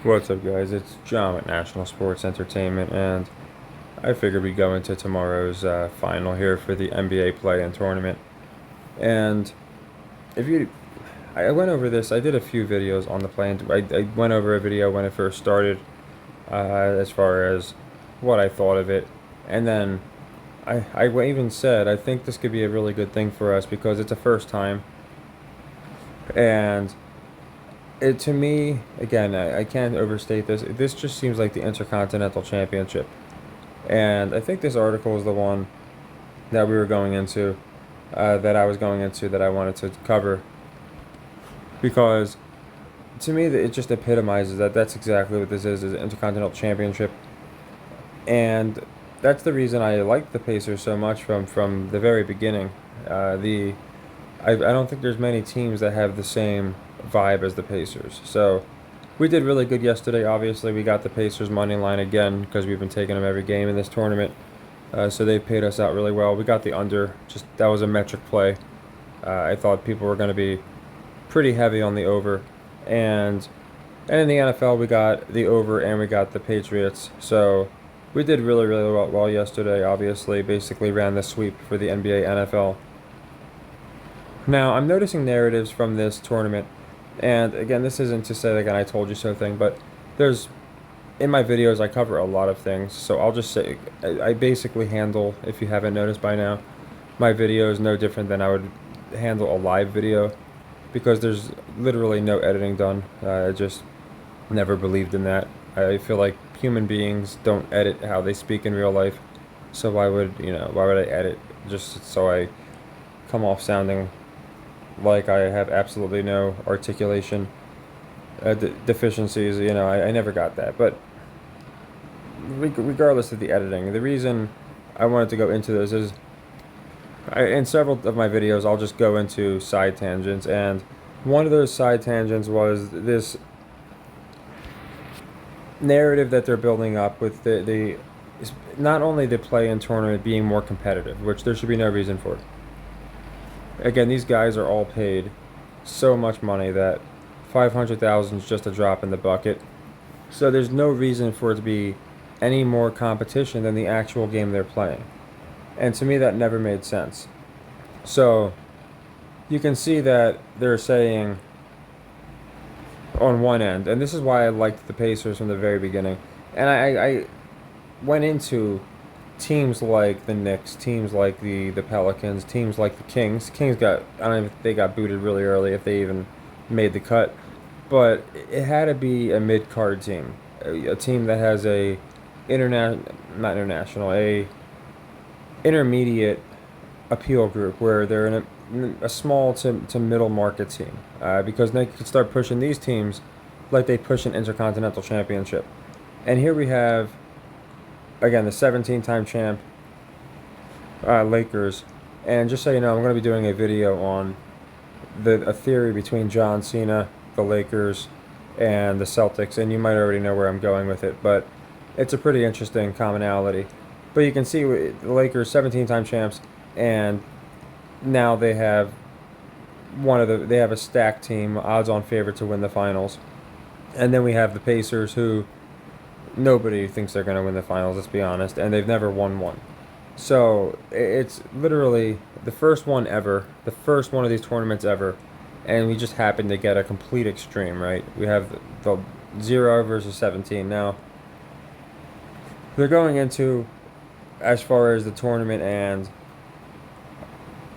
What's up, guys? It's John with National Sports Entertainment, and I figured we'd go into tomorrow's final here for the NBA play-in tournament. And if you, I went over this. I did a few videos on the play-in. I went over a video when it first started, as far as what I thought of it, and then I even said I think this could be a really good thing for us because it's a first time, and it to me again I can't overstate this. This just seems like the Intercontinental Championship, and I think this article is the one that we were going into, that I was going into that I wanted to cover because to me it just epitomizes that that's exactly what this is an Intercontinental Championship, and that's the reason I liked the Pacers so much from the very beginning. I don't think there's many teams that have the same vibe as the Pacers. So we did really good yesterday. Obviously, we got the Pacers money line again because we've been taking them every game in this tournament. So they paid us out really well. We got the under. Just that was a metric play. I thought people were going to be pretty heavy on the over, and in the NFL we got the over and we got the Patriots. So we did really well yesterday. Obviously, basically ran the sweep for the NBA NFL. Now, I'm noticing narratives from this tournament, and again, this isn't to say like an I told you so thing, but there's, in my videos, I cover a lot of things, so I'll just say, I basically handle, if you haven't noticed by now, my videos no different than I would handle a live video, because there's literally no editing done. I just never believed in that. I feel like human beings don't edit how they speak in real life, so why would I edit just so I come off sounding like I have absolutely no articulation deficiencies. I never got that. But regardless of the editing, the reason I wanted to go into this is in several of my videos, I'll just go into side tangents. And one of those side tangents was this narrative that they're building up with the not only the play-in tournament being more competitive, which there should be no reason for. Again, these guys are all paid so much money that 500,000 is just a drop in the bucket. So there's no reason for it to be any more competition than the actual game they're playing. And to me, that never made sense. So you can see that they're saying on one end, and this is why I liked the Pacers from the very beginning. And I went into teams like the Knicks, teams like the Pelicans, teams like the Kings. Kings got, I don't even, they got booted really early if they even made the cut. But it had to be a mid-card team, a team that has a not international, a intermediate appeal group where they're in a small to middle market team, because they could start pushing these teams like they push an Intercontinental Championship. And here we have, again, the 17-time champ Lakers. And just so you know, I'm going to be doing a video on a theory between John Cena, the Lakers, and the Celtics. And you might already know where I'm going with it, but it's a pretty interesting commonality. But you can see the Lakers, 17-time champs, and now they have they have a stacked team, odds-on favorite to win the finals. And then we have the Pacers, who nobody thinks they're going to win the finals, let's be honest, and they've never won one. So it's literally the first one ever, the first one of these tournaments ever, and we just happen to get a complete extreme, right? We have the 0 versus 17. Now, they're going into, as far as the tournament and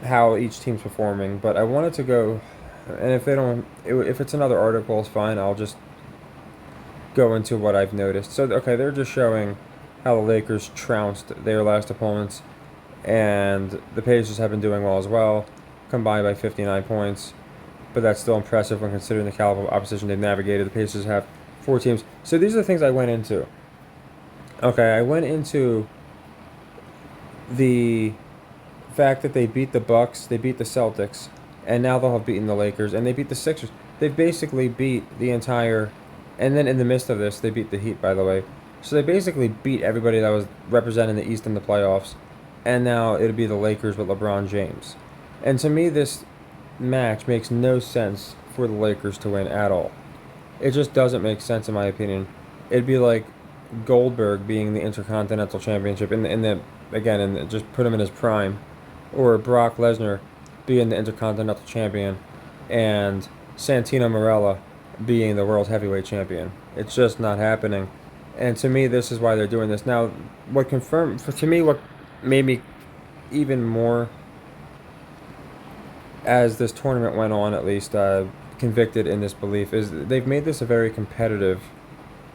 how each team's performing, but I wanted to go, and if it's another article, it's fine, I'll just go into what I've noticed. So, okay, they're just showing how the Lakers trounced their last opponents, and the Pacers have been doing well as well, combined by 59 points, but that's still impressive when considering the caliber of opposition they've navigated. The Pacers have 4 teams. So these are the things I went into. Okay, I went into the fact that they beat the Bucks, they beat the Celtics, and now they'll have beaten the Lakers, and they beat the Sixers. They've basically beat the entire, and then in the midst of this, they beat the Heat, by the way. So they basically beat everybody that was representing the East in the playoffs, and now it'll be the Lakers with LeBron James. And to me, this match makes no sense for the Lakers to win at all. It just doesn't make sense in my opinion. It'd be like Goldberg being the Intercontinental Championship again, and just put him in his prime, or Brock Lesnar being the Intercontinental Champion, and Santino Marella being the World Heavyweight Champion. It's just not happening, and to me, this is why they're doing this now. What made me even more as this tournament went on, at least convicted in this belief, is they've made this a very competitive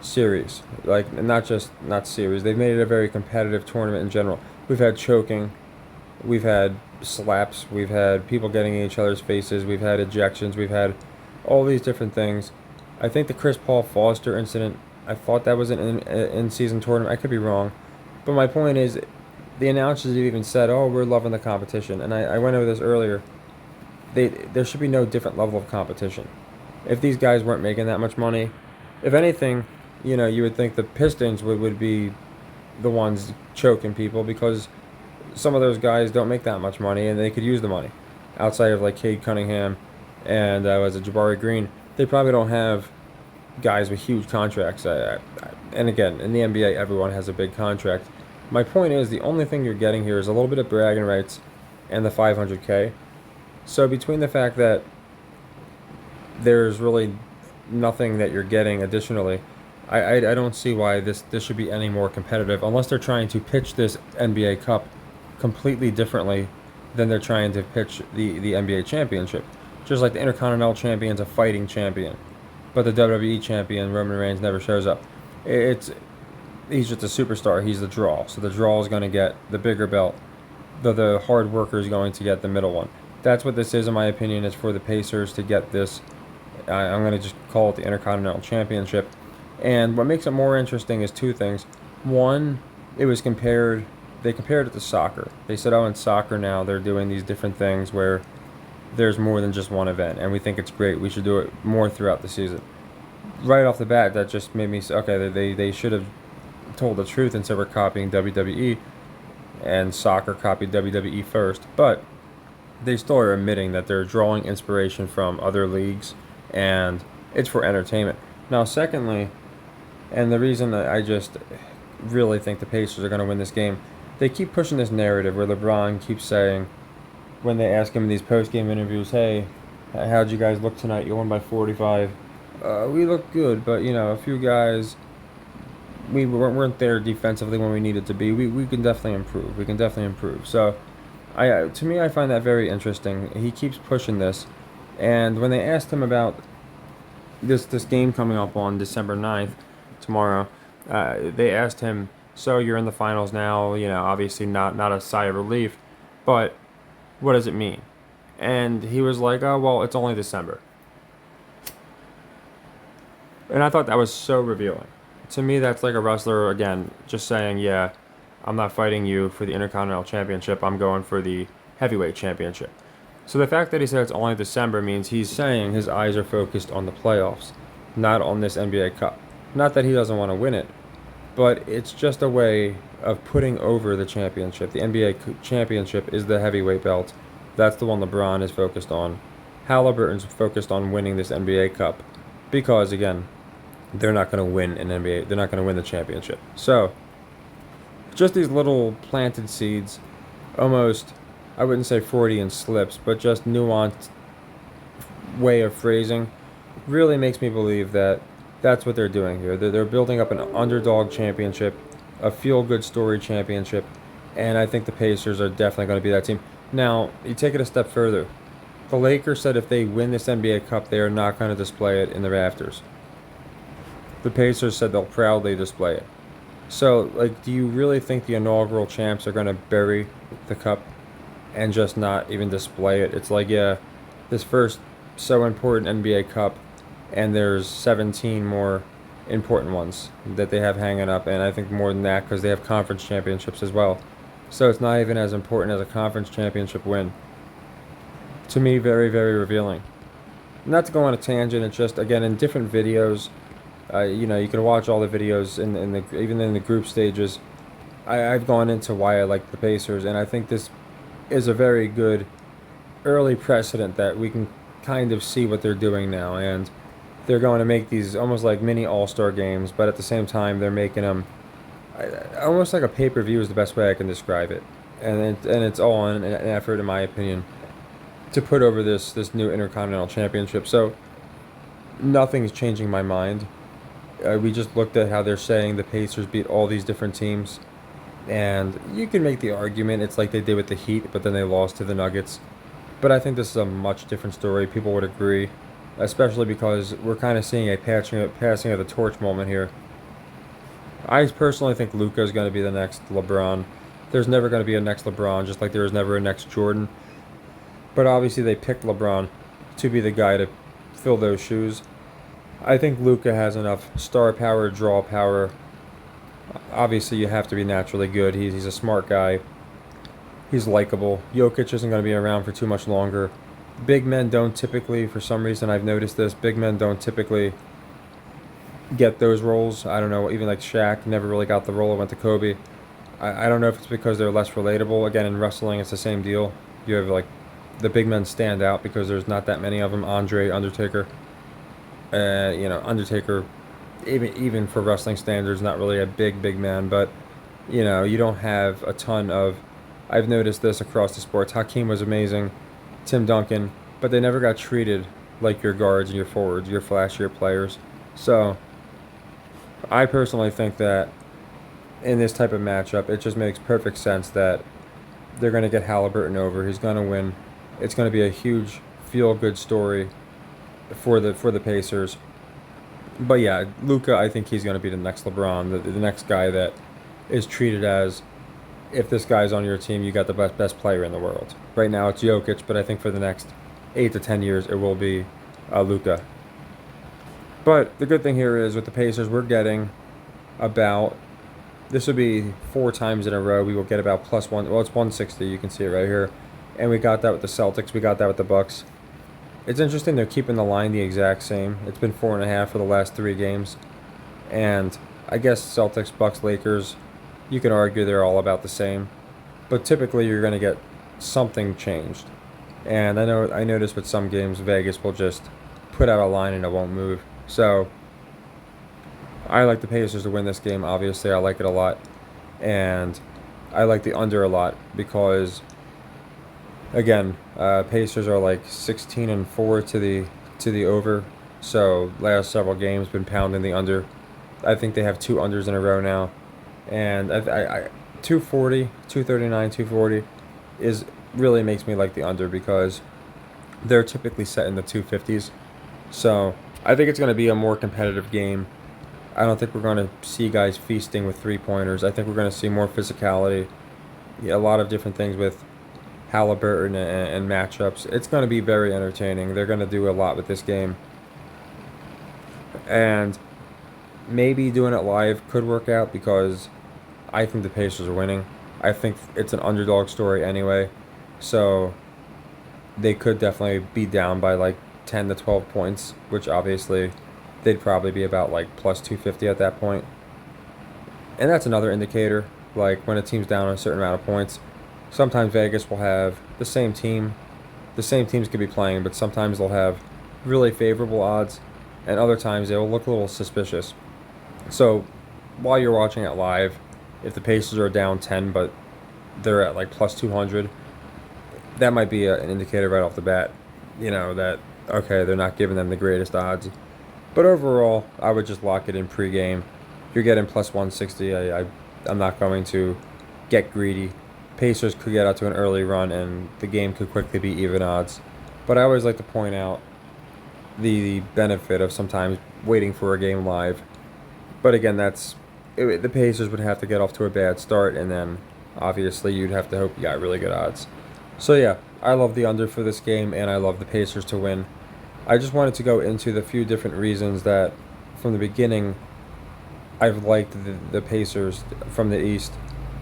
series. Like, not series. They've made it a very competitive tournament in general. We've had choking, we've had slaps, we've had people getting in each other's faces, we've had ejections, we've had all these different things. I think the Chris Paul Foster incident, I thought that was an in-season tournament. I could be wrong. But my point is, the announcers have even said, oh, we're loving the competition. And I went over this earlier. There should be no different level of competition. If these guys weren't making that much money, if anything, you would think the Pistons would be the ones choking people, because some of those guys don't make that much money and they could use the money. Outside of like Cade Cunningham and was it Jabari Green, they probably don't have guys with huge contracts. And again, in the NBA, everyone has a big contract. My point is, the only thing you're getting here is a little bit of bragging rights and the 500K. So between the fact that there's really nothing that you're getting additionally, I don't see why this should be any more competitive, unless they're trying to pitch this NBA Cup completely differently than they're trying to pitch the NBA Championship. Just like the Intercontinental Champion's a fighting champion, but the WWE Champion, Roman Reigns, never shows up. He's just a superstar. He's the draw. So the draw is going to get the bigger belt. The hard worker is going to get the middle one. That's what this is, in my opinion, is for the Pacers to get this. I'm going to just call it the Intercontinental Championship. And what makes it more interesting is two things. One, they compared it to soccer. They said, oh, in soccer now they're doing these different things where there's more than just one event, and we think it's great. We should do it more throughout the season. Right off the bat, that just made me say, okay, they should have told the truth and said we're copying WWE, and soccer copied WWE first. But they still are admitting that they're drawing inspiration from other leagues, and it's for entertainment. Now, secondly, and the reason that I just really think the Pacers are going to win this game, they keep pushing this narrative where LeBron keeps saying, when they ask him in these post-game interviews, hey, how'd you guys look tonight? You won by 45. We looked good, but, a few guys, we weren't there defensively when we needed to be. We can definitely improve. So, to me, I find that very interesting. He keeps pushing this. And when they asked him about this game coming up on December 9th, tomorrow, they asked him, so you're in the finals now, obviously not a sigh of relief, but what does it mean? And he was like, oh, well, it's only December. And I thought that was so revealing. To me, that's like a wrestler, again, just saying, yeah, I'm not fighting you for the Intercontinental Championship, I'm going for the Heavyweight Championship. So the fact that he said it's only December means he's saying his eyes are focused on the playoffs, not on this NBA Cup. Not that he doesn't want to win it, but it's just a way of putting over the championship. The NBA Championship is the heavyweight belt. That's the one LeBron is focused on. Halliburton's focused on winning this NBA Cup because, again, they're not going to win an NBA. They're not going to win the championship. So, just these little planted seeds, almost, I wouldn't say Freudian slips, but just nuanced way of phrasing, really makes me believe that that's what they're doing here. They're building up an underdog championship, a feel-good story championship, and I think the Pacers are definitely going to be that team. Now, you take it a step further. The Lakers said if they win this NBA Cup, they are not going to display it in the rafters. The Pacers said they'll proudly display it. So, do you really think the inaugural champs are going to bury the cup and just not even display it? It's like, yeah, this first so important NBA Cup, and there's 17 more important ones that they have hanging up, and I think more than that because they have conference championships as well. So it's not even as important as a conference championship win. To me, very, very revealing. Not to go on a tangent, it's just, again, in different videos, you can watch all the videos even in the group stages. I've gone into why I like the Pacers, and I think this is a very good early precedent that we can kind of see what they're doing now. And they're going to make these almost like mini all-star games, but at the same time they're making them almost like a pay-per-view is the best way I can describe it. And it's all in an effort, in my opinion, to put over this new Intercontinental Championship. So nothing's changing my mind. We just looked at how they're saying the Pacers beat all these different teams, and you can make the argument it's like they did with the Heat, but then they lost to the Nuggets. But I think this is a much different story. People would agree, especially because we're kind of seeing a passing of the torch moment here. I personally think Luka is going to be the next LeBron. There's never going to be a next LeBron, just like there was never a next Jordan. But obviously, they picked LeBron to be the guy to fill those shoes. I think Luka has enough star power, draw power. Obviously, you have to be naturally good. He's a smart guy. He's likable. Jokic isn't going to be around for too much longer. Big men don't typically, for some reason, I've noticed this, big men don't typically get those roles. I don't know, even like Shaq never really got the role, went to Kobe. I don't know if it's because they're less relatable. Again, in wrestling, it's the same deal. You have like the big men stand out because there's not that many of them. Andre, Undertaker. Undertaker, even for wrestling standards, not really a big man, but you don't have a ton of. I've noticed this across the sports. Hakeem was amazing, Tim Duncan, but they never got treated like your guards and your forwards, your flashier players. So, I personally think that in this type of matchup, it just makes perfect sense that they're going to get Halliburton over. He's going to win. It's going to be a huge feel-good story for the Pacers. But yeah, Luka, I think he's going to be the next LeBron, the next guy that is treated as, if this guy's on your team, you got the best player in the world. Right now it's Jokic, but I think for the next 8 to 10 years it will be Luka. But the good thing here is with the Pacers, we're getting about, this would be 4 times in a row, we will get about +1, well, it's 160, you can see it right here. And we got that with the Celtics, we got that with the Bucks. It's interesting they're keeping the line the exact same. It's been 4.5 for the last 3 games. And I guess Celtics, Bucks, Lakers, you can argue they're all about the same. But typically you're going to get something changed. And I noticed with some games, Vegas will just put out a line and it won't move. So I like the Pacers to win this game, obviously. I like it a lot. And I like the under a lot because, again, Pacers are like 16-4 to the over. So last several games been pounding the under. I think they have 2 unders in a row now. And I 240, 239, 240 is really makes me like the under because they're typically set in the 250s. So I think it's going to be a more competitive game. I don't think we're going to see guys feasting with 3-pointers. I think we're going to see more physicality, a lot of different things with Halliburton and matchups. It's going to be very entertaining. They're going to do a lot with this game. And maybe doing it live could work out because I think the Pacers are winning. I think it's an underdog story anyway. So they could definitely be down by like 10 to 12 points, which obviously they'd probably be about like +250 at that point. And that's another indicator, like when a team's down a certain amount of points, sometimes Vegas will have the same team. The same teams could be playing, but sometimes they'll have really favorable odds, and other times they will look a little suspicious. So while you're watching it live, if the Pacers are down 10 but they're at like +200, that might be an indicator right off the bat, that, okay, they're not giving them the greatest odds. But overall, I would just lock it in pregame. You're getting +160. I'm not going to get greedy. Pacers could get out to an early run and the game could quickly be even odds. But I always like to point out the benefit of sometimes waiting for a game live. But again, the Pacers would have to get off to a bad start, and then obviously you'd have to hope you got really good odds. So yeah, I love the under for this game, and I love the Pacers to win. I just wanted to go into the few different reasons that from the beginning I've liked the Pacers from the East.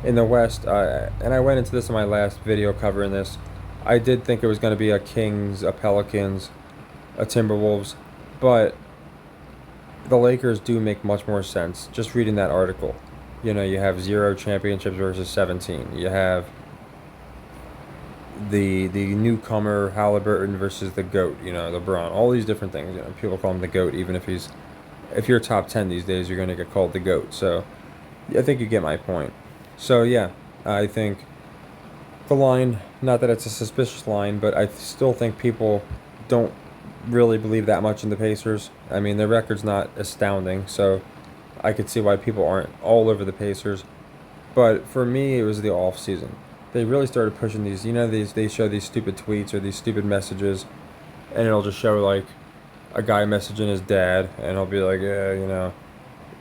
In the West, and I went into this in my last video covering this, I did think it was going to be a Kings, a Pelicans, a Timberwolves, but the Lakers do make much more sense. Just reading that article, you have 0 championships versus 17. You have the newcomer Halliburton versus the GOAT, LeBron, all these different things. People call him the GOAT, even if you're top 10 these days, you're gonna get called the GOAT. So I think you get my point. So yeah, I think the line, not that it's a suspicious line, but I still think people don't really believe that much in the Pacers. I mean, their record's not astounding, so I could see why people aren't all over the Pacers. But for me, it was the off season. They really started pushing these. They show these stupid tweets or these stupid messages, and it'll just show like a guy messaging his dad, and he'll be like, yeah,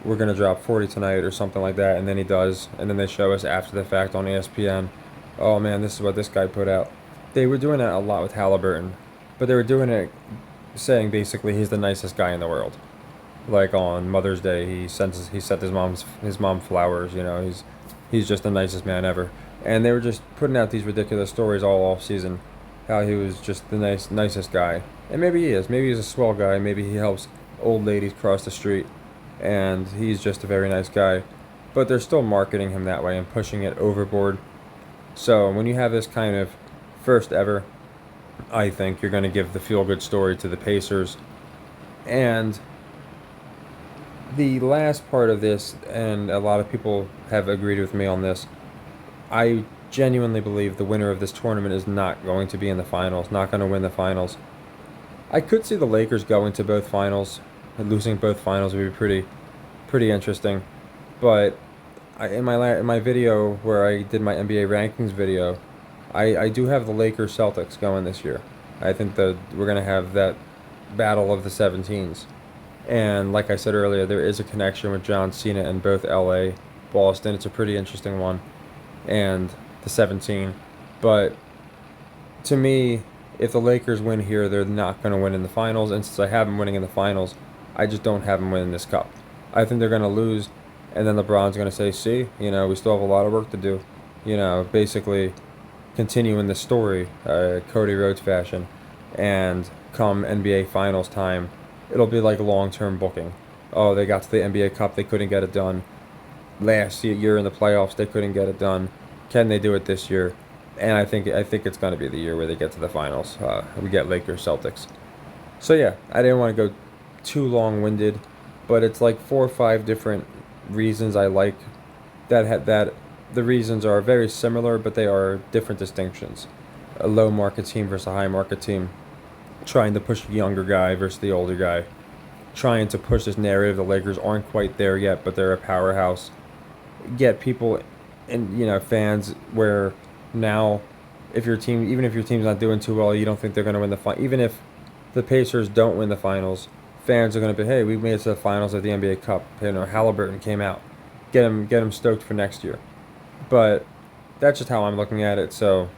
we're gonna drop 40 tonight or something like that, and then he does, and then they show us after the fact on ESPN. Oh man, this is what this guy put out. They were doing that a lot with Halliburton, but they were doing it saying basically he's the nicest guy in the world. Like on Mother's Day, he sent his mom flowers. He's just the nicest man ever. And they were just putting out these ridiculous stories all off season, how he was just the nicest guy. And maybe he is. Maybe he's a swell guy. Maybe he helps old ladies cross the street, and he's just a very nice guy. But they're still marketing him that way and pushing it overboard. So when you have this kind of first ever, I think you're going to give the feel good story to the Pacers. And the last part of this, and a lot of people have agreed with me on this, I genuinely believe the winner of this tournament is not going to be in the finals, not going to win the finals. I could see the Lakers going to both finals, and losing both finals would be pretty interesting. But in my video where I did my NBA rankings video, I do have the Lakers Celtics going this year. I think that we're going to have that battle of the 17s. And like I said earlier, there is a connection with John Cena in both LA, Boston. It's a pretty interesting one. And the 17. But to me, if the Lakers win here, they're not going to win in the finals. And since I have them winning in the finals, I just don't have them winning this cup. I think they're going to lose. And then LeBron's going to say, see, we still have a lot of work to do. Basically continuing the story, Cody Rhodes fashion. And come NBA Finals time, it'll be like long-term booking. Oh, they got to the NBA Cup, they couldn't get it done. Last year in the playoffs, they couldn't get it done. Can they do it this year? And I think it's going to be the year where they get to the finals. We get Lakers Celtics. So yeah, I didn't want to go too long-winded, but it's like 4 or 5 different reasons I like that the reasons are very similar, but they are different distinctions. A low market team versus a high market team. Trying to push the younger guy versus the older guy. Trying to push this narrative the Lakers aren't quite there yet, but they're a powerhouse. Get people and fans where now even if your team's not doing too well, you don't think they're going to win the final. Even if the Pacers don't win the finals, fans are going to be, hey, we made it to the finals of the NBA Cup. Halliburton came out. Get him stoked for next year. But that's just how I'm looking at it. So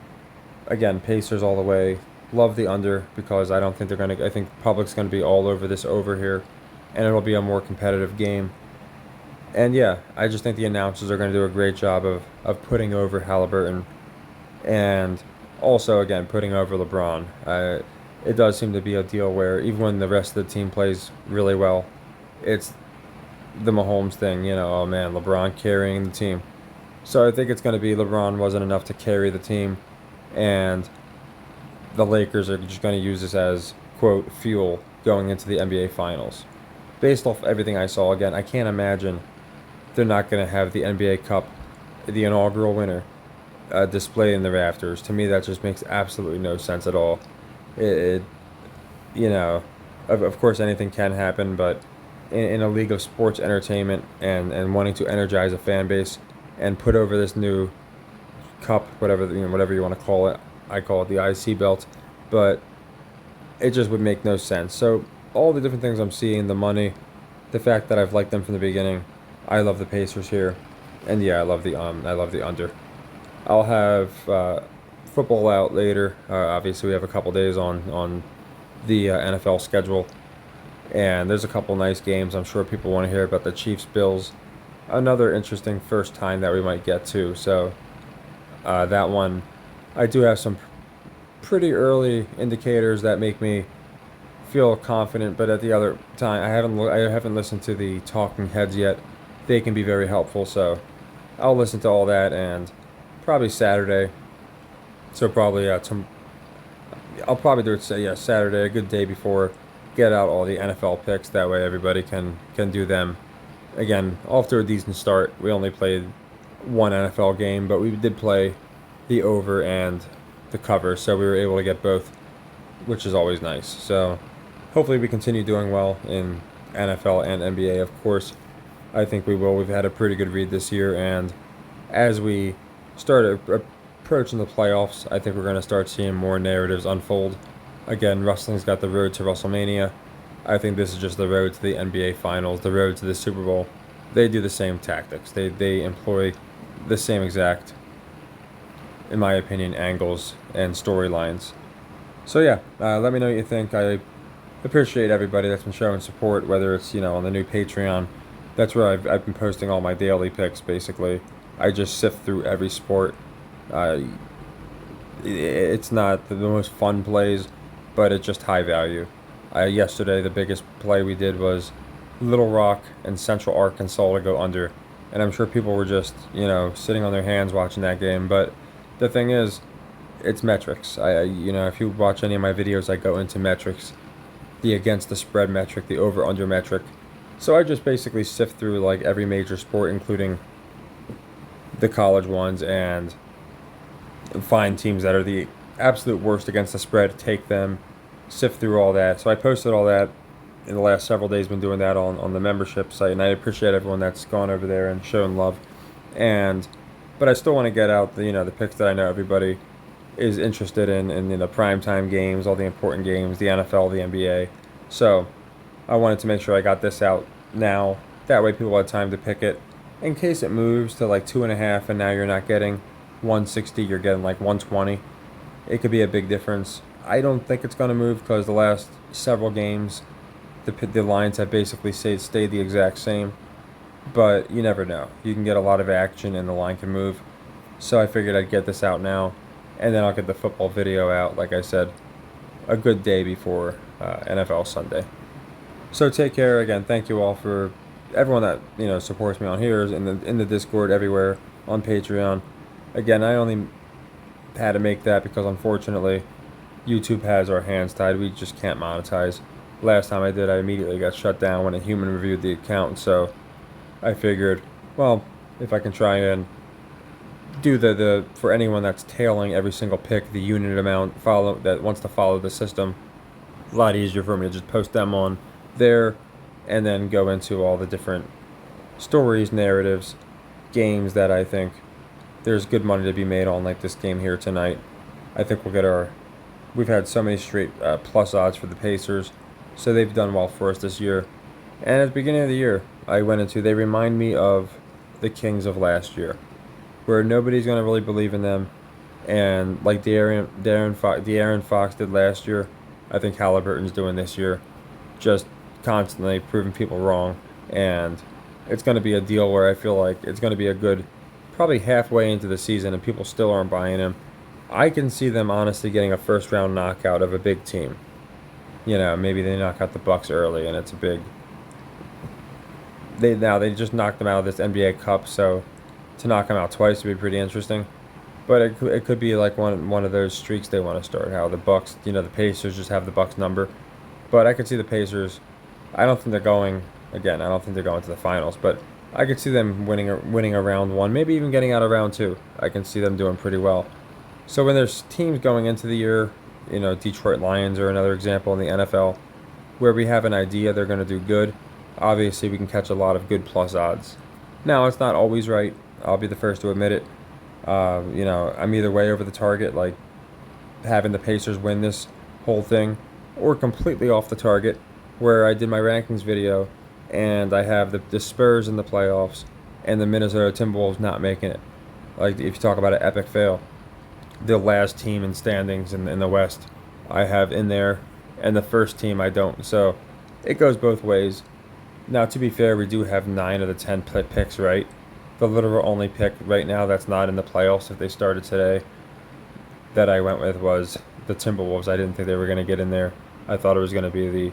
again, Pacers all the way. Love the under because I don't think they're going to. I think the public's going to be all over this over here, and it'll be a more competitive game. And yeah, I just think the announcers are going to do a great job of putting over Halliburton, and also again putting over LeBron. It does seem to be a deal where even when the rest of the team plays really well, it's the Mahomes thing. Oh man, LeBron carrying the team. So I think it's going to be LeBron wasn't enough to carry the team, and the Lakers are just going to use this as, quote, fuel going into the NBA Finals. Based off everything I saw, again, I can't imagine they're not going to have the NBA Cup, the inaugural winner, displayed in the rafters. To me, that just makes absolutely no sense at all. Of course, anything can happen, but in a league of sports entertainment and wanting to energize a fan base and put over this new cup, whatever you want to call it, I call it the IC belt, but it just would make no sense. So all the different things I'm seeing, the money, the fact that I've liked them from the beginning, I love the Pacers here, and yeah, I love the under. I'll have football out later. Obviously, we have a couple days on the NFL schedule, and there's a couple nice games. I'm sure people want to hear about the Chiefs Bills, another interesting first time that we might get to. So that one. I do have some pretty early indicators that make me feel confident, but at the other time, I haven't listened to the talking heads yet. They can be very helpful, so I'll listen to all that, and probably Saturday So probably I'll probably do it Saturday, a good day before, get out all the NFL picks. That way everybody can do them. Again, off to a decent start. We only played one NFL game, but we did play the over and the cover, so we were able to get both, which is always nice. So hopefully we continue doing well in NFL and NBA. Of course, I think we will. We've had a pretty good read this year, and as we start approaching the playoffs, I think we're going to start seeing more narratives unfold. Again, wrestling's got the road to WrestleMania. I think this is just the road to the NBA Finals, the road to the Super Bowl. They do the same tactics. They employ the same exact, in my opinion, angles and storylines. So yeah, let me know what you think. I appreciate everybody that's been showing support, whether it's on the new Patreon. That's where I've been posting all my daily picks. Basically, I just sift through every sport. It's not the most fun plays, but it's just high value. Yesterday, the biggest play we did was Little Rock and Central Arkansas to go under. And I'm sure people were just, sitting on their hands watching that game. But the thing is, it's metrics. If you watch any of my videos, I go into metrics, the against the spread metric, the over/under metric. So I just basically sift through like every major sport, including the college ones, and find teams that are the absolute worst against the spread, take them, sift through all that. So I posted all that in the last several days, been doing that on the membership site, and I appreciate everyone that's gone over there and shown love. But I still want to get out the picks that I know everybody is interested in primetime games, all the important games, the NFL, the NBA. So I wanted to make sure I got this out now. That way people had time to pick it. In case it moves to like 2.5 and now you're not getting 160, you're getting like 120. It could be a big difference. I don't think it's going to move because the last several games, the lines have basically stayed the exact same. But you never know. You can get a lot of action and the line can move. So I figured I'd get this out now. And then I'll get the football video out, like I said, a good day before NFL Sunday. So take care. Again, thank you all for everyone that supports me on here, in the Discord, everywhere, on Patreon. Again, I only had to make that because unfortunately YouTube has our hands tied. We just can't monetize. Last time I did, I immediately got shut down when a human reviewed the account. So I figured, well, if I can try and do the for anyone that's tailing every single pick, the unit amount that wants to follow the system, a lot easier for me to just post them on there and then go into all the different stories, narratives, games that I think there's good money to be made on, like this game here tonight. I think we've had so many straight plus odds for the Pacers, so they've done well for us this year. And at the beginning of the year, they remind me of the Kings of last year, where nobody's going to really believe in them. And like De'Aaron Fox did last year, I think Halliburton's doing this year, just constantly proving people wrong. And it's going to be a deal where I feel like it's going to be a good, probably halfway into the season, and people still aren't buying him. I can see them honestly getting a first-round knockout of a big team. Maybe they knock out the Bucks early, and it's a big. They just knocked them out of this NBA Cup, so to knock them out twice would be pretty interesting. But it could be like one of those streaks they want to start. How the Bucks, the Pacers just have the Bucks number, but I could see the Pacers. I don't think they're going again. I don't think they're going to the finals, but I could see them winning a round one, maybe even getting out of round two. I can see them doing pretty well. So when there's teams going into the year, Detroit Lions are another example in the NFL, where we have an idea they're going to do good. Obviously, we can catch a lot of good plus odds. Now, it's not always right. I'll be the first to admit it. I'm either way over the target, like having the Pacers win this whole thing, or completely off the target, where I did my rankings video, and I have the Spurs in the playoffs, and the Minnesota Timberwolves not making it. Like, if you talk about an epic fail, the last team in standings in the West I have in there, and the first team I don't. So it goes both ways. Now, to be fair, we do have 9 of the 10 picks right. The literal only pick right now that's not in the playoffs, if they started today, that I went with was the Timberwolves. I didn't think they were going to get in there. I thought it was going to be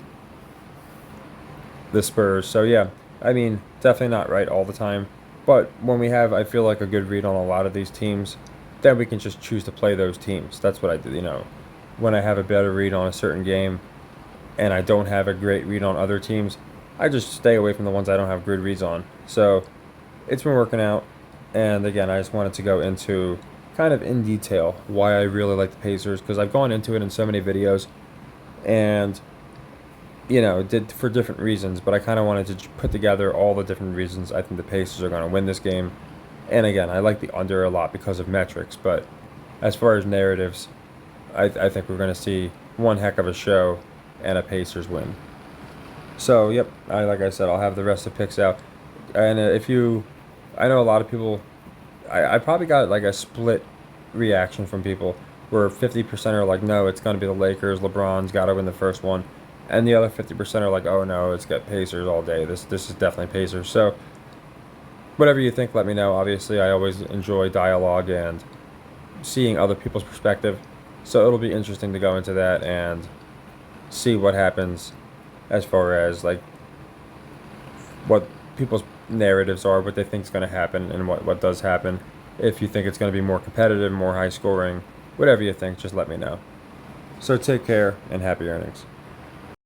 the Spurs. So yeah, definitely not right all the time. But when we have, I feel like, a good read on a lot of these teams, then we can just choose to play those teams. That's what I do. When I have a better read on a certain game, and I don't have a great read on other teams, I just stay away from the ones I don't have good reads on. So it's been working out. And again, I just wanted to go into kind of in detail why I really like the Pacers, because I've gone into it in so many videos and did for different reasons, but I kind of wanted to put together all the different reasons I think the Pacers are going to win this game. And again, I like the under a lot because of metrics, but as far as narratives, I think we're going to see one heck of a show and a Pacers win. So, yep, like I said, I'll have the rest of the picks out. And I know a lot of people, I probably got like a split reaction from people where 50% are like, no, it's going to be the Lakers, LeBron's got to win the first one. And the other 50% are like, oh no, it's got Pacers all day. This is definitely Pacers. So, whatever you think, let me know. Obviously, I always enjoy dialogue and seeing other people's perspective. So it'll be interesting to go into that and see what happens as far as like what people's narratives are, what they think is going to happen, and what does happen. If you think it's going to be more competitive, more high scoring, whatever you think, just let me know. So take care and happy earnings.